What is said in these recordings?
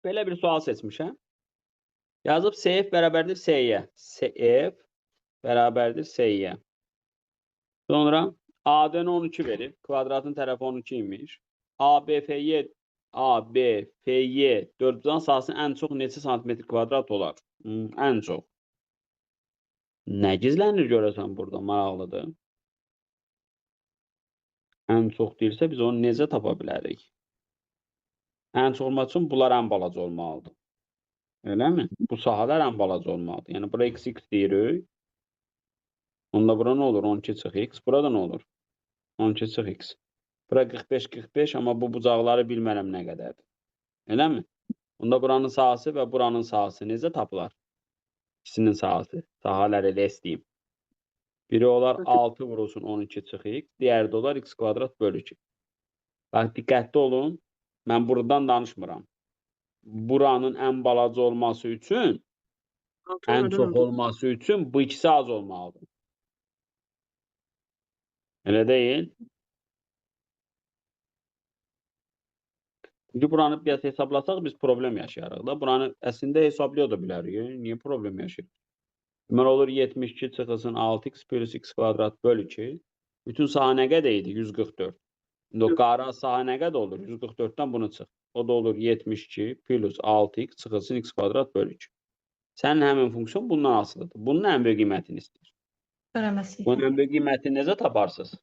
belə bir sual seçmişəm. Yazıb CF bərabərdir S-yə. CF bərabərdir S-yə. Sonra AD-ni 12 verir. Kvadratın tərəfi 12 imiş. ABFY 4-dan sahəsinin ən çox neçə santimetr kvadrat olar? Ən çox. Nə gizlənir görəsən burada? Maraqlıdır. Ən çox deyirsə biz onu necə tapa bilərik? Ən çox olmaq üçün bunlar ən balaca olmalıdır. Eləmi? Bu sahələr ən balaca olmalıdır. Yəni bura x deyirik. Onda bura nə olur? 12 çıx x. Burada nə olur? 12 çıx x. Bura 45, amma bu bucaqları bilmərəm nə qədərdir. Eləmi? Onda buranın sahəsi və buranın sahəsi necə tapılar? İkisinin sahəsi. Sahələri elə istəyim. Biri olar 6 vurulsun 12 çıx x. Diğeri də olar x kvadrat bölü 2. Bax, diqqətli olun. Mən buradan danışmıram. Buranın ən balaca olması üçün, ən çox olması üçün bu ikisi az olmalıdır. Elə deyil. Çünki buranı biraz hesablasaq biz problem yaşayarıq da. Buranı əslində hesablaya da bilərik. Niyə problem yaşayırıq? Deməli olur 72 çıxılsın 6x plus x kvadrat bölü 2. Bütün sahə nə qədər idi? 144. İndi o qara sahə nə qədər olur? 144-dən bunu çıx. O da olur 72 plus 6x çıxılsın x kvadrat bölü 2. Sənin həmin funksiyon bundan asılıdır. Bunun ən böyük qiymətini istəyir. Törəməsi. Bunun ən böyük qiymətini necə taparsınız?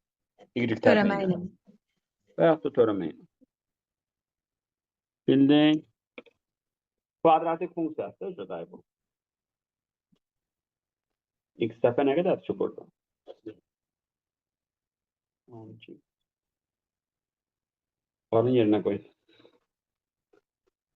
Y tərəfə ilə. Və yaxud da törəmə ilə. Bildin? Kvadratik funksiyası özü də bu. X dəfə nə qədər ki burada? 12. Bunun yerinə qoy.